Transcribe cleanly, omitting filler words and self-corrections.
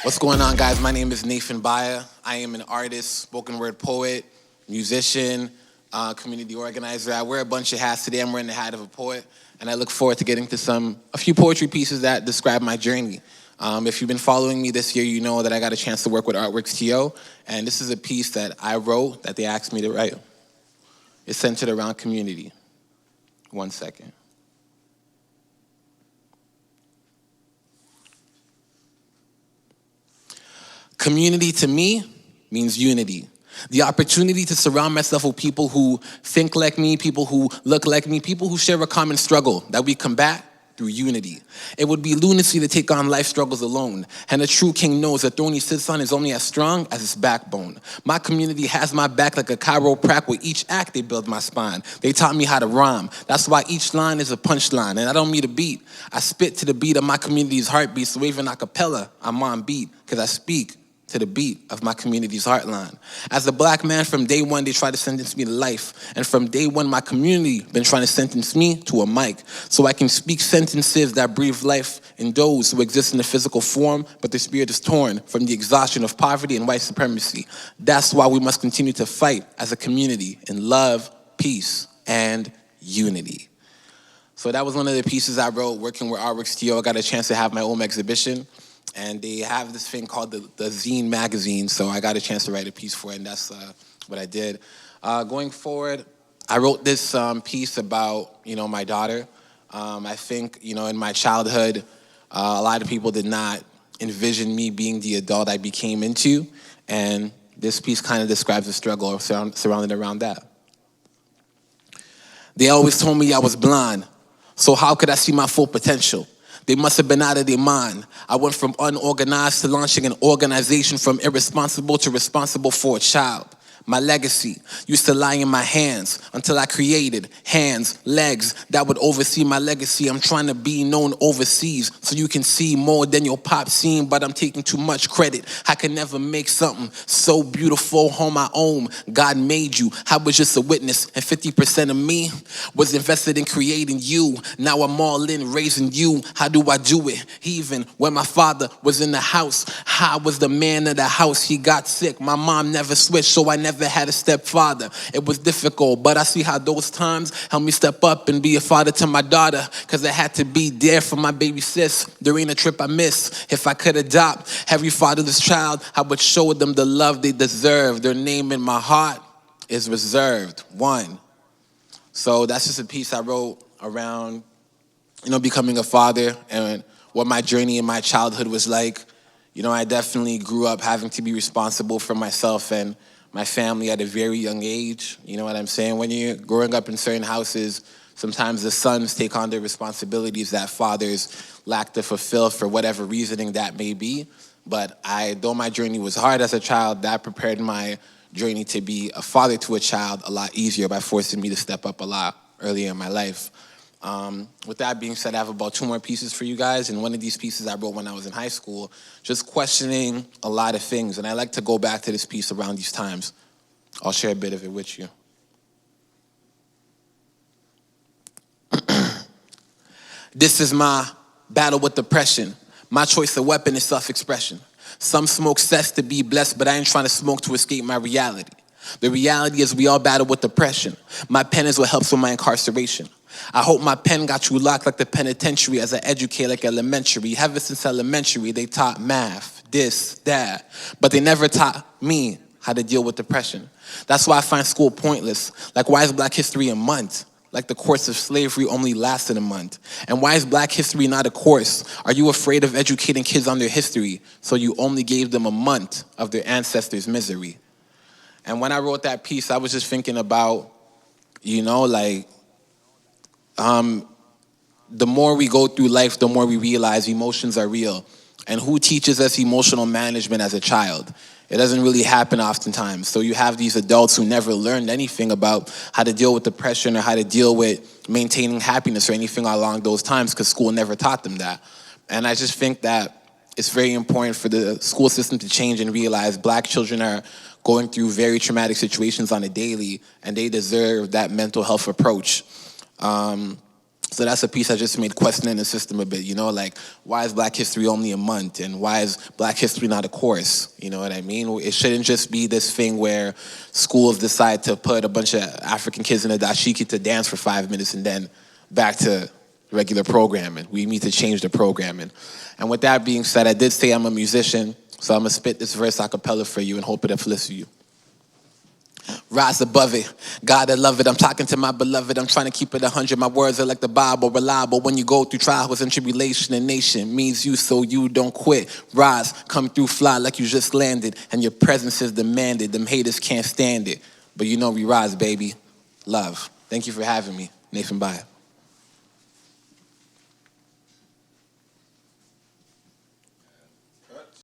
What's going on, guys? My name is Nathan Baya. I am an artist, spoken word poet, musician, community organizer. I wear a bunch of hats today. I'm wearing the hat of a poet, and I look forward to getting to a few poetry pieces that describe my journey. If you've been following me this year, you know that I got a chance to work with Artworks TO, and this is a piece that I wrote that they asked me to write. It's centered around community. 1 second. Community to me means unity. The opportunity to surround myself with people who think like me, people who look like me, people who share a common struggle that we combat through unity. It would be lunacy to take on life struggles alone. And a true king knows the throne he sits on is only as strong as its backbone. My community has my back like a chiropractor. With each act, they build my spine. They taught me how to rhyme. That's why each line is a punchline. And I don't mean a beat. I spit to the beat of my community's heartbeat. So even a cappella, I'm on beat because I speak to the beat of my community's heartline. As a black man, from day one, they tried to sentence me to life. And from day one, my community been trying to sentence me to a mic so I can speak sentences that breathe life in those who exist in the physical form, but their spirit is torn from the exhaustion of poverty and white supremacy. That's why we must continue to fight as a community in love, peace, and unity. So that was one of the pieces I wrote working with Artworks TO. I got a chance to have my own exhibition. And they have this thing called the Zine magazine, so I got a chance to write a piece for it, and that's what I did. Going forward, I wrote this piece about, my daughter. I think, in my childhood, a lot of people did not envision me being the adult I became into, and this piece kind of describes the struggle surrounded around that. They always told me I was blind, so how could I see my full potential? They must have been out of their mind. I went from unorganized to launching an organization, from irresponsible to responsible for a child. My legacy used to lie in my hands until I created hands, legs that would oversee my legacy. I'm trying to be known overseas so you can see more than your pop scene, but I'm taking too much credit. I can never make something so beautiful on my own. God made you. I was just a witness, and 50% of me was invested in creating you. Now I'm all in raising you. How do I do it? Even when my father was in the house, I was the man of the house. He got sick. My mom never switched, so I never had a stepfather. It was difficult, but I see how those times helped me step up and be a father to my daughter, because I had to be there for my baby sis during a trip I missed. If I could adopt every fatherless child, I would show them the love they deserve. Their name in my heart is reserved. One. So that's just a piece I wrote around, becoming a father and what my journey in my childhood was like. I definitely grew up having to be responsible for myself and my family at a very young age. You know what I'm saying? When you're growing up in certain houses, sometimes the sons take on the responsibilities that fathers lack to fulfill for whatever reasoning that may be. But though my journey was hard as a child, that prepared my journey to be a father to a child a lot easier by forcing me to step up a lot earlier in my life. With that being said, I have about 2 more pieces for you guys, and one of these pieces I wrote when I was in high school, just questioning a lot of things, and I like to go back to this piece around these times. I'll share a bit of it with you. This is my battle with depression. My choice of weapon is self-expression. Some smoke cess to be blessed, but I ain't trying to smoke to escape my reality. The reality is we all battle with depression. My pen is what helps with my incarceration. I hope my pen got you locked like the penitentiary as I educate like elementary. Ever since elementary, they taught math, this, that, but they never taught me how to deal with depression. That's why I find school pointless. Like, why is Black History a month? Like the course of slavery only lasted a month. And why is Black history not a course? Are you afraid of educating kids on their history, so you only gave them a month of their ancestors' misery? And when I wrote that piece, I was just thinking about, the more we go through life, the more we realize emotions are real. And who teaches us emotional management as a child? It doesn't really happen oftentimes. So you have these adults who never learned anything about how to deal with depression or how to deal with maintaining happiness or anything along those times, because school never taught them that. And I just think that it's very important for the school system to change and realize Black children are going through very traumatic situations on a daily, and they deserve that mental health approach. So that's a piece I just made, questioning the system a bit, you know, like, why is Black History only a month? And why is Black History not a course? You know what I mean? It shouldn't just be this thing where schools decide to put a bunch of African kids in a dashiki to dance for 5 minutes and then back to regular programming. We need to change the programming. And with that being said, I did say I'm a musician, so I'm going to spit this verse a cappella for you and hope it uplifts you. Rise above it, God, I love it. I'm talking to my beloved. I'm trying to keep it 100. My words are like the Bible, reliable. When you go through trials and tribulation, a nation means you, so you don't quit. Rise, come through, fly like you just landed, and your presence is demanded. Them haters can't stand it, but you know we rise, baby. Love. Thank you for having me, Nathan Baya.